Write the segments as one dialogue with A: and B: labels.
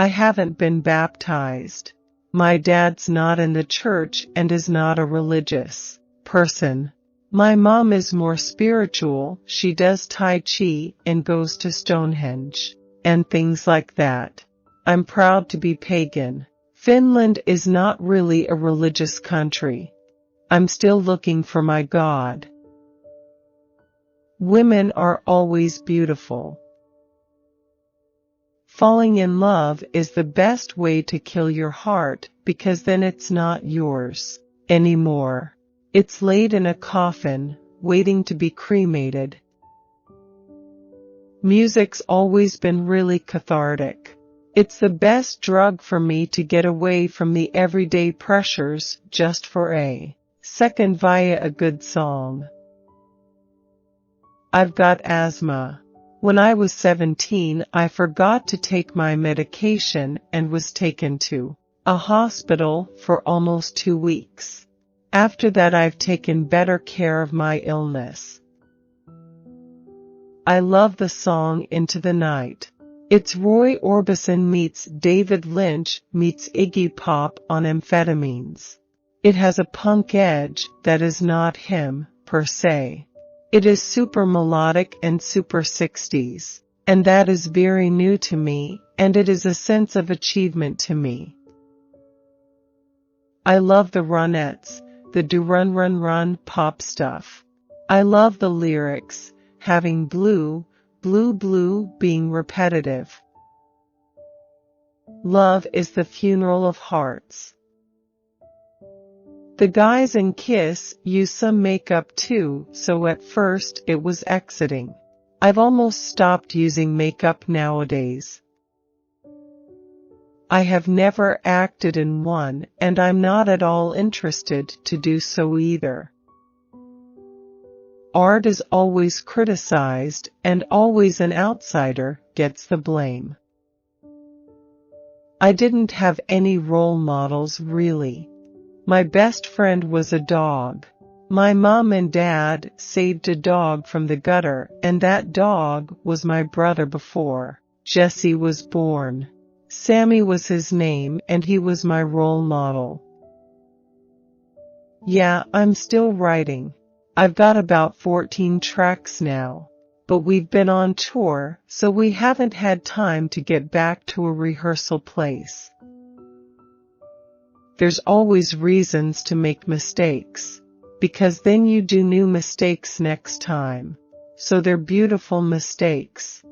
A: I haven't been baptized. My dad's not in the church and is not a religious person. My mom is more spiritual, she does Tai Chi and goes to Stonehenge, and things like that. I'm proud to be pagan. Finland is not really a religious country. I'm still looking for my God. Women are always beautiful. Falling in love is the best way to kill your heart because then it's not yours anymore. It's laid in a coffin, waiting to be cremated. Music's always been really cathartic. It's the best drug for me to get away from the everyday pressures just for a second via a good song. I've got asthma. When I was 17, I forgot to take my medication and was taken to a hospital for almost 2 weeks. After that, I've taken better care of my illness. I love the song Into the Night. It's Roy Orbison meets David Lynch meets Iggy Pop on amphetamines. It has a punk edge that is not him, per se. It is super melodic and super 60s, and that is very new to me, and it is a sense of achievement to me. I love the Ronettes, the do run run run pop stuff. I love the lyrics, having blue, blue blue being repetitive. Love is the funeral of hearts. The guys in Kiss use some makeup too, so at first it was exiting. I've almost stopped using makeup nowadays. I have never acted in one, and I'm not at all interested to do so either. Art is always criticized, and always an outsider gets the blame. I didn't have any role models really. My best friend was a dog. My mom and dad saved a dog from the gutter, and that dog was my brother before Jesse was born. Sammy was his name, and he was my role model. Yeah, I'm still writing. I've got about 14 tracks now, but we've been on tour, so we haven't had time to get back to a rehearsal place. There's always reasons to make mistakes, because then you do new mistakes next time. So they're beautiful mistakes.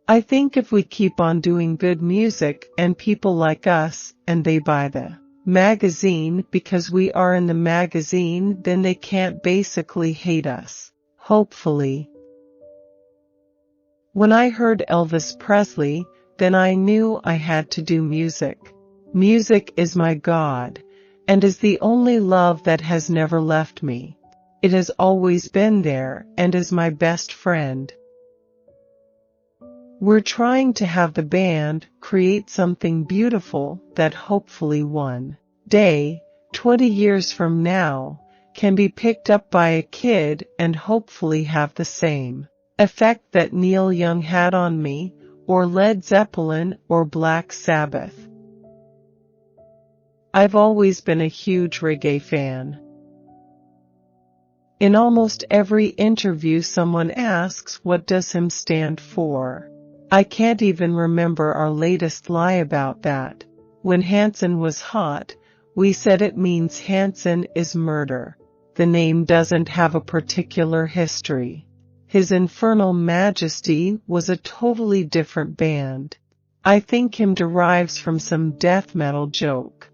A: I think if we keep on doing good music and people like us, and they buy the magazine because we are in the magazine, then they can't basically hate us. Hopefully. When I heard Elvis Presley, then I knew I had to do music. Music is my God, and is the only love that has never left me. It has always been there, and is my best friend. We're trying to have the band create something beautiful that hopefully one day, 20 years from now, can be picked up by a kid and hopefully have the same effect that Neil Young had on me, or Led Zeppelin, or Black Sabbath. I've always been a huge reggae fan. In almost every interview someone asks what does him stand for. I can't even remember our latest lie about that. When Hanson was hot, we said it means Hanson is murder. The name doesn't have a particular history. His Infernal Majesty was a totally different band. I think him derives from some death metal joke.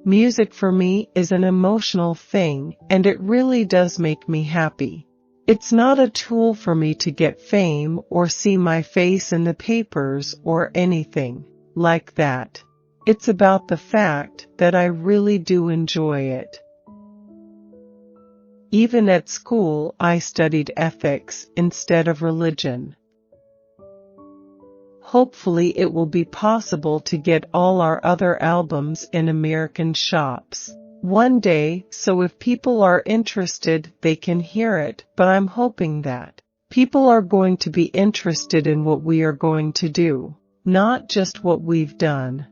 A: Music for me is an emotional thing, and it really does make me happy. It's not a tool for me to get fame or see my face in the papers or anything like that. It's about the fact that I really do enjoy it. Even at school, I studied ethics instead of religion. Hopefully it will be possible to get all our other albums in American shops one day, so if people are interested, they can hear it, but I'm hoping that People are going to be interested in what we are going to do, not just what we've done.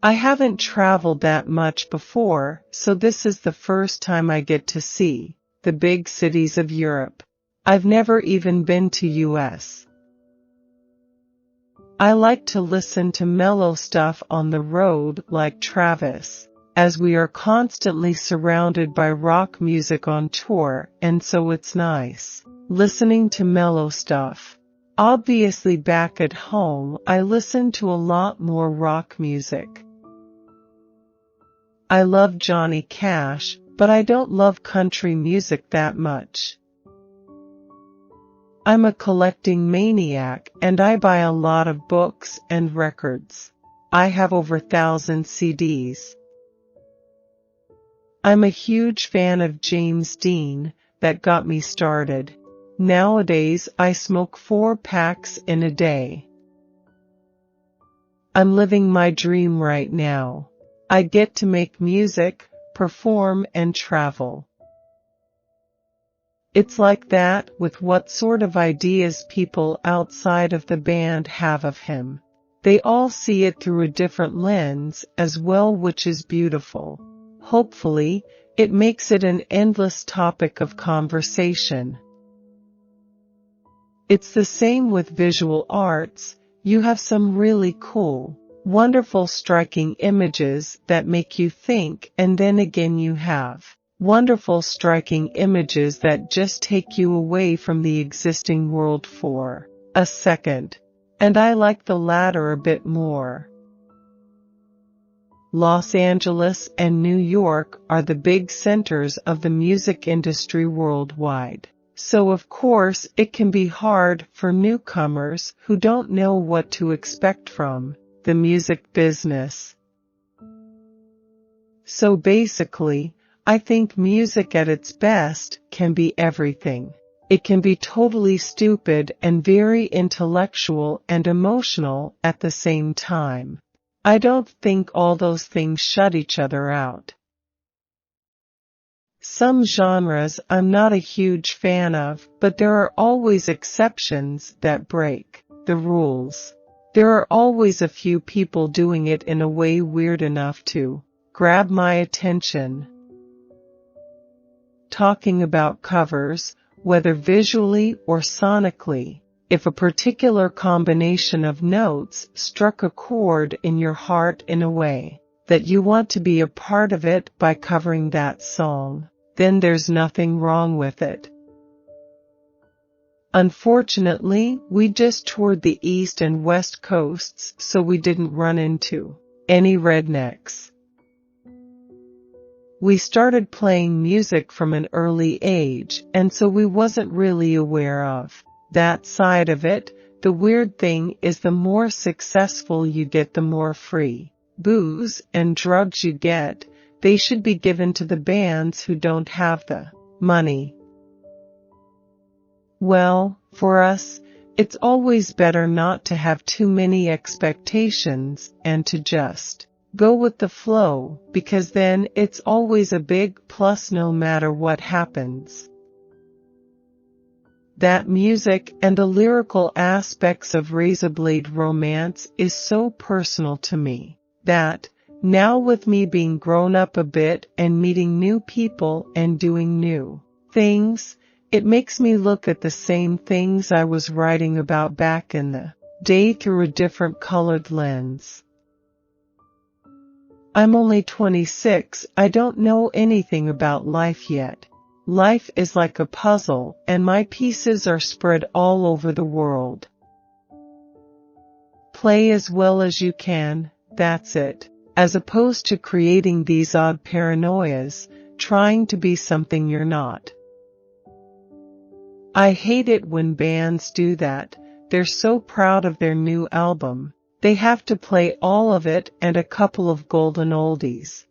A: I haven't traveled that much before, so this is the first time I get to see the big cities of Europe. I've never even been to US. I like to listen to mellow stuff on the road like Travis, as we are constantly surrounded by rock music on tour, and so it's nice listening to mellow stuff. Obviously back at home I listen to a lot more rock music. I love Johnny Cash, but I don't love country music that much. I'm a collecting maniac and I buy a lot of books and records. I have over 1,000 CDs. I'm a huge fan of James Dean, that got me started. Nowadays I smoke 4 packs in a day. I'm living my dream right now. I get to make music, perform and travel. It's like that with what sort of ideas people outside of the band have of him. They all see it through a different lens as well, which is beautiful. Hopefully, it makes it an endless topic of conversation. It's the same with visual arts. You have some really cool, wonderful, striking images that make you think, and then again you have wonderful, striking images that just take you away from the existing world for a second. And I like the latter a bit more. Los Angeles and New York are the big centers of the music industry worldwide. So of course it can be hard for newcomers who don't know what to expect from the music business. So basically, I think music at its best can be everything. It can be totally stupid and very intellectual and emotional at the same time. I don't think all those things shut each other out. Some genres I'm not a huge fan of, but there are always exceptions that break the rules. There are always a few people doing it in a way weird enough to grab my attention. Talking about covers, whether visually or sonically, if a particular combination of notes struck a chord in your heart in a way that you want to be a part of it by covering that song, then there's nothing wrong with it. Unfortunately, we just toured the East and West coasts, so we didn't run into any rednecks. We started playing music from an early age, and so we wasn't really aware of that side of it. The weird thing is the more successful you get, the more free booze and drugs you get. They should be given to the bands who don't have the money. Well, for us, it's always better not to have too many expectations and to just go with the flow, because then it's always a big plus no matter what happens. That music and the lyrical aspects of Razorblade Romance is so personal to me that, now with me being grown up a bit and meeting new people and doing new things, it makes me look at the same things I was writing about back in the day through a different colored lens. I'm only 26, I don't know anything about life yet. Life is like a puzzle, and my pieces are spread all over the world. Play as well as you can, that's it. As opposed to creating these odd paranoias, trying to be something you're not. I hate it when bands do that. They're so proud of their new album. They have to play all of it and a couple of golden oldies.